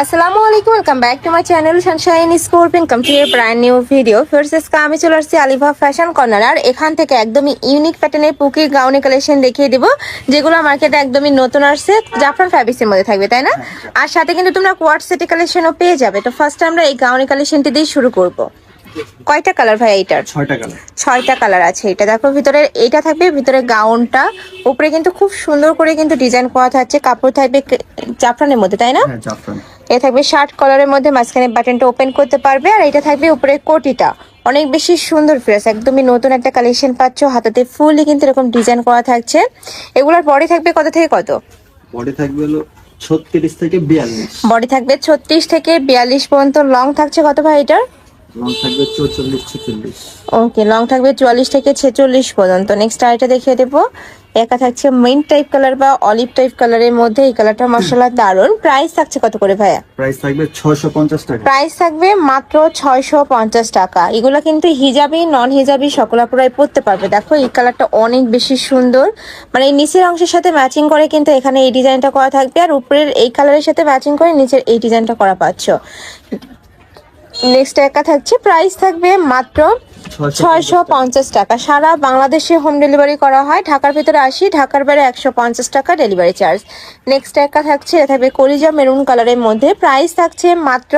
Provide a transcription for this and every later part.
আসসালামু আলাইকুম, welcome back to my channel Sunshine school. Welcome to A brand new video. First আজকে আমি চলে আসছি আলিভা ফ্যাশন কর্নার। আর এখান থেকে একদমই ইউনিক প্যাটার্নের পুকির গাউনের কালেকশন দেখিয়ে দিব, যেগুলো মার্কেটে একদমই নতুন আসছে, জাফরান ফ্যাব্রিক্সের মধ্যে থাকবে, তাই না? আর সাথে কিন্তু তোমরা কোয়ার্ড সেটি কালেকশনও পেয়ে যাবে। তো ফার্স্ট আমরা এই গাউনের কালেকশনটি দিয়ে শুরু করব। কয়টা কালার ভাই এইটার? ছয়টা কালার আছে। এটা দেখো, ভিতরে এটা থাকবে, ভিতরে গাউনটা, উপরে কিন্তু খুব সুন্দর করে কিন্তু ডিজাইন করা থাকছে। কাপড় থাকবে জাফরানের মধ্যে, তাই না? এটা থাকবে শার্ট কলারের মধ্যে, মাঝখানে বাটনটা ওপেন করতে পারবে। আর এটা থাকবে উপরে কোটিটা, অনেক বেশি সুন্দর ফ্রেশ, একদমই নতুন একটা কালেকশন পাচ্ছ। হাতাতে ফুললি কিন্তু এরকম ডিজাইন করা থাকছে। এগুলোর বডি থাকবে কত থেকে কত? বডি থাকবে হলো 36 থেকে 42। বডি থাকবে 36 থেকে 42 পর্যন্ত। লং থাকছে কত ভাই এটার? লং থাকবে 44 46। ওকে, লং থাকবে 44 থেকে 46 পর্যন্ত। নেক্সট আইটা দেখিয়ে দেবো। একা থাকছে মেইন টাইপ কালার বা অলিভ টাইপ কালারের মধ্যে। এই কালারটা মাশাআল্লাহ দারুন। প্রাইস থাকছে কত করে ভাইয়া? প্রাইস থাকবে 650 টাকা। প্রাইস থাকবে মাত্র 650 টাকা। এগুলো কিন্তু হিজাবি নন হিজাবি সকল আপুরাই পরতে পারবে। দেখো এই কালারটা অনেক বেশি সুন্দর, মানে এই নিচের অংশের সাথে ম্যাচিং করে কিন্তু এখানে এই ডিজাইনটা করা থাকবে, আর উপরের এই কালারের সাথে ম্যাচিং করে নিচের এই ডিজাইনটা করা পাচ্ছ। নেক্সট একা থাকছে, প্রাইস থাকবে মাত্র 650 টাকা। সারা বাংলাদেশে হোম ডেলিভারি করা হয়। ঢাকার ভিতরে 80, ঢাকার বাইরে 150 টাকা ডেলিভারি চার্জ। নেক্সট একটা থাকছে, এটা থাকবে কলিজা মেরুন কালারের মধ্যে। প্রাইস থাকছে মাত্র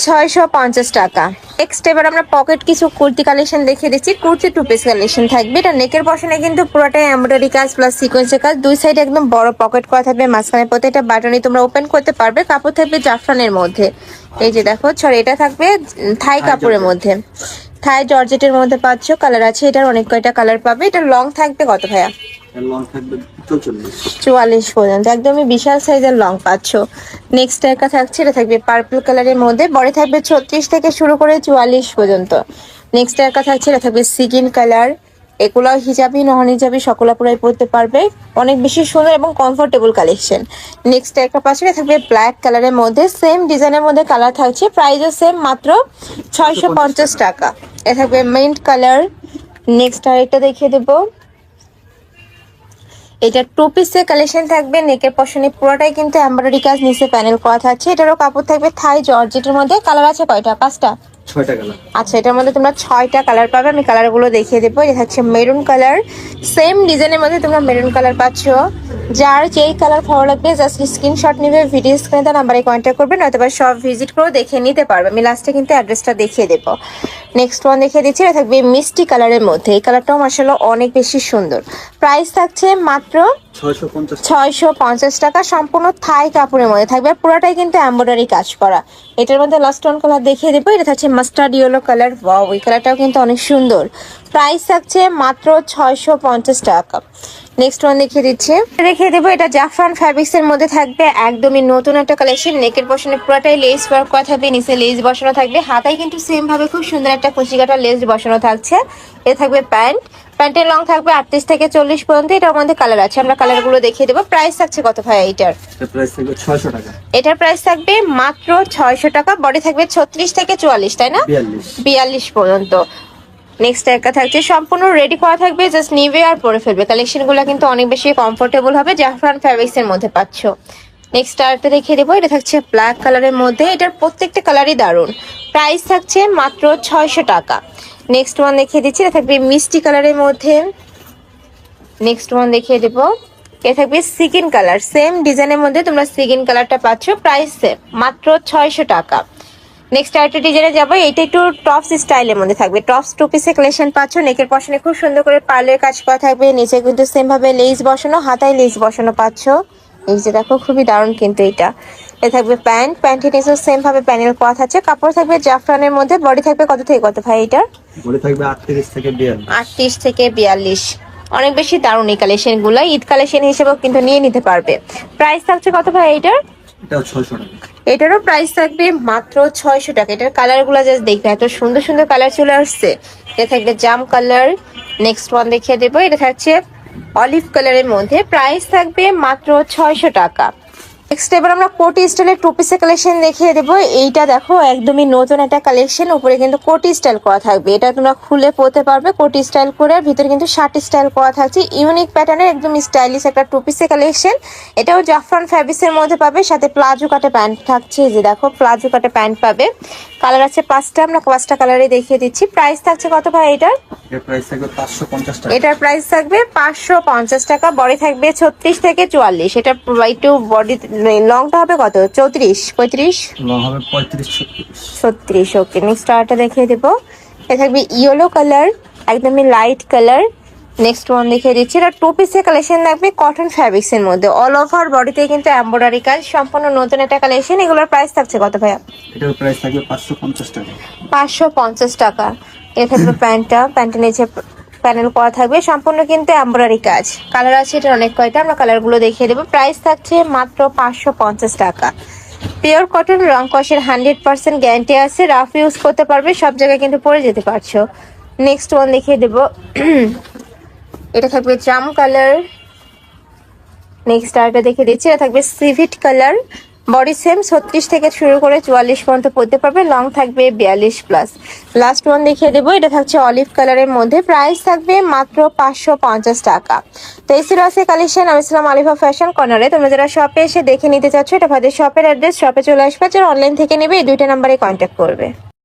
650 টাকা। নেক্সট এবার আমরা পকেট কিছু কুর্তি কালেকশন দেখিয়ে দিচ্ছি। কুর্তি টু পিস কালেকশন থাকবে। এটা নেকের পশনে কিন্তু পুরোটাই এমব্রয়ডারি কাজ প্লাস সিকোয়েন্সের কাজ। দুই সাইডে একদম বড় পকেট করা থাকবে, মাঝখানে প্রত্যেকটা বাটনই তোমরা ওপেন করতে পারবে। কাপড় থাকবে জাফরানের মধ্যে। এই যে দেখো, এটা থাকবে থাই কাপড়ের মধ্যে, থাই জর্জেটের মধ্যে পাচ্ছ। কালার আছে এটার, অনেক কয়টা কালার পাবে। এটা লং থাকবে কত ভাইয়া? লং থাকবে 44 পর্যন্ত, একদমই বিশাল সাইজের লং পাচ্ছ। নেক্সট একটা থাকছে, এটা থাকবে পার্পল কালারের মধ্যে। বডি থাকবে 36 থেকে শুরু করে 44 পর্যন্ত। নেক্সট একটা থাকছে, এটা থাকবে সিগিন কালার। এগুলো হিজাবি নন হিজাবি সকল আপুরাই পরতে পারবে। অনেক বেশি সুন্দর এবং কমফোর্টেবল কালেকশন। নেক্সট একটা পাশে থাকবে ব্ল্যাক কালারের মধ্যে, সেম ডিজাইনের মধ্যে কালার থাকছে। প্রাইসও সেম, মাত্র 650 টাকা। এটা থাকবে মিন্ট কালার। নেক্সট আরেকটা দেখিয়ে দেবো। এটা টু পিসের কালেকশন থাকবে। নেকের পশনে পুরোটাই কিন্তু এমব্রয়ডারি কাজ, নিচে প্যানেল করা থাকছে। এটারও কাপড় থাকবে থাই জর্জেটের মধ্যে। কালার আছে কয়টা? 5টা? 6টা কালার। আচ্ছা, এটার মধ্যে তোমরা 6টা কালার পাবে। আমি কালারগুলো দেখিয়ে দেবো। এটা হচ্ছে মেরুন কালার, সেম ডিজাইনের মধ্যে তোমরা মেরুন কালার পাচ্ছ। যার যেই কালার ভালো লাগবে জাস্ট স্ক্রিনশট নিবে, ভিডিও স্ক্রিনে তার নাম্বারে কন্ট্যাক্ট করবে, নয়তো বা সব ভিজিট করে দেখে নিতে পারবে। আমি লাস্টে কিন্তু অ্যাড্রেসটা দেখিয়ে দেবো। নেক্সট ওয়ান দেখিয়ে দিচ্ছি, এটা থাকবে মিষ্টি কালারের মধ্যে। এই কালারটাও মাশাআল্লাহ অনেক বেশি সুন্দর। প্রাইস থাকছে মাত্র 650 টাকা। সম্পূর্ণ থাই কাপড়ের মধ্যে থাকবে, পুরোটাই কিন্তু এমব্রয়ডারি কাজ করা। এটার মধ্যে লাস্ট ওয়ান কালার দেখিয়ে দেবো। এটা থাকছে মাস্টার্ড ইয়েলো কালার। ওয়াও, এই কালারটাও কিন্তু অনেক সুন্দর। প্রাইস থাকছে মাত্র 650 টাকা। নেক্সট ওয়ান দেখিয়ে দেবো। এটা জাফরান ফ্যাব্রিক্স এর মধ্যে থাকবে, একদমই নতুন একটা কালেকশন। নেকের পশনে পুরোটাই লেস ওয়ার্ক করা থাকবে, নিচে লেস বসানো থাকবে। হাতায় কিন্তু সেম ভাবে খুব সুন্দর একটা কুচি কাটা লেস বসানো থাকছে। এ থাকবে প্যান্ট, প্যান্টের লং থাকবে 38 থেকে 40 পর্যন্ত। এটার মধ্যে কালার আছে, আমরা কালারগুলো দেখিয়ে দেবো। প্রাইস থাকছে কত ভাই এইটার? প্রাইস থাকবে 600 টাকা। এটার প্রাইস থাকবে মাত্র 600 টাকা। বডি থাকবে 36 থেকে 44, তাই না? 42 পর্যন্ত। নেক্সট একটা থাকছে, সম্পূর্ণ রেডি করা থাকবে, জাস্ট নিবে আর পরে ফেলবে। কালেকশনগুলো কিন্তু অনেক বেশি কমফোর্টেবল হবে, জাফরান ফ্যাব্রিক্স এর মধ্যে পাচ্ছ। নেক্সট আরেকটা দেখিয়ে দেবো। এটা থাকছে ব্ল্যাক কালারের মধ্যে। এটার প্রত্যেকটা কালারই দারুন। প্রাইস থাকছে মাত্র 600 টাকা। নেক্সট ওয়ান দেখিয়ে দিচ্ছি, এটা থাকবে মিষ্টি কালারের মধ্যে। নেক্সট ওয়ান দেখিয়ে দেবো, এটা থাকবে সিগিন কালার, সেম ডিজাইনের মধ্যে তোমরা সিগিন কালারটা পাচ্ছ। প্রাইস সেম, মাত্র 600 টাকা। নেক্সট আরেকটা ডিজাইনে যাবো। এইটা একটু টপস স্টাইলের মধ্যে থাকবে। টপস টু পিসে কালেকশন পাচ্ছ। নেকের পশনে খুব সুন্দর করে পার্লের কাজ করা থাকবে, নিচে কিন্তু সেম ভাবে লেস বসানো, হাতায় লেস বসানো পাচ্ছ। এই যে দেখো, খুবই দারুণ কিন্তু এটা। এ থাকবে প্যান্ট, প্যান্টের নিচে সেম ভাবে প্যানেল করা থাকছে। কাপড় থাকবে জাফরানের মধ্যে। বডি থাকবে কত থেকে কত ভাই এটার? বডি থাকবে 38 থেকে 42। 38 থেকে 42। অনেক বেশি দারুণ এই কালেকশন গুলো, ঈদ কালেকশন হিসেবেও কিন্তু নিয়ে নিতে পারবে। প্রাইস থাকছে কত ভাই এইটার? এটাও 600 টাকা। এটারও প্রাইস থাকবে মাত্র 600 টাকা। এটার কালার গুলা জাস্ট দেখবে, এত সুন্দর সুন্দর কালার চলে আসছে। এটা থাকবে জাম কালার। নেক্সট ওয়ান দেখিয়ে দেবো। এটা থাকছে অলিভ কালারের মধ্যে। প্রাইস থাকবে মাত্র 600 টাকা। নেক্সট এবার আমরা কোটি স্টাইলের টু পিসের কালেকশন দেখিয়ে দেবো। এইটা দেখো একদমই নতুন একটা কালেকশন, উপরে কিন্তু কোটি স্টাইল করা থাকবে। এটা তোমরা খুলে পরতে পারবে কোটি স্টাইল করে, ভিতরে কিন্তু শার্ট স্টাইল করা থাকছে। ইউনিক প্যাটার্নের একদম স্টাইলিশ একটা টু পিসের কালেকশন। এটাও জাফরান ফ্যাব্রিক্সের মধ্যে পাবে, সাথে প্লাজো কাটে প্যান্ট থাকছে। এই যে দেখো প্লাজো কাটে প্যান্ট পাবে। কালার আছে 5টা, আমরা 5টা কালারে দেখিয়ে দিচ্ছি। প্রাইস থাকছে কত ভাই এটার? এর প্রাইস থাকবে 550 টাকা। এটার প্রাইস থাকবে 550 টাকা। বডি থাকবে 36 থেকে 44। এটা একটু বডি লংটা হবে কত? 34 35 লং হবে 35 36। ওকে, নেক্সট আরেকটা দেখিয়ে দেবো। এটা থাকবে ইয়েলো কালার, একদমই লাইট কালার। নেক্সট ওয়ান দেখিয়ে দিচ্ছি। এটা টু পিসের কালেকশন থাকবে কটন ফ্যাব্রিক্স এর মধ্যে। অল ওভার বডিতে কিন্তু এমব্রয়ডারি কাজ, সম্পূর্ণ নতুন একটা কালেকশন। এগুলোর প্রাইস থাকছে কত ভাইয়া? এটার প্রাইস থাকবে 550 টাকা। 550 টাকা। এ থাকবে প্যান্টের নিচে প্যানেল করা থাকবে, সম্পূর্ণ কিন্তু এমব্রয়ডারি কাজ। কালার আছে এটা অনেক কয়টা, আমরা কালারগুলো দেখিয়ে দেবো। প্রাইস থাকছে মাত্র 550 টাকা। পিওর কটন, রং কষের 100% গ্যারান্টি আছে। রাফ ইউজ করতে পারবে, সব জায়গায় কিন্তু পরে যেতে পারছো। নেক্সট ওয়ান দেখিয়ে দেবো। এটা থাকবে জাম কালার। নেক্সট আরেকটা দেখিয়ে দিচ্ছি। এটা থাকবে সিভিট কালার। বডি সেম 36 থেকে শুরু করে 44 পর্যন্ত পড়তে পারবে, লং থাকবে 42+। লাস্ট ওয়ান দেখিয়ে দেবো। এটা থাকছে অলিভ কালারের মধ্যে। প্রাইস থাকবে মাত্র 550 টাকা। তো এই ছিল আছে কালেকশন। আমি ছিলাম আলিফা ফ্যাশন কর্নারে। তোমরা যারা শপে এসে দেখে নিতে চাচ্ছ, এটা ভাইদের শপের অ্যাড্রেস। শপে চলে আসবে, যারা অনলাইন থেকে নেবে এই 2টা নাম্বারে কন্ট্যাক্ট করবে।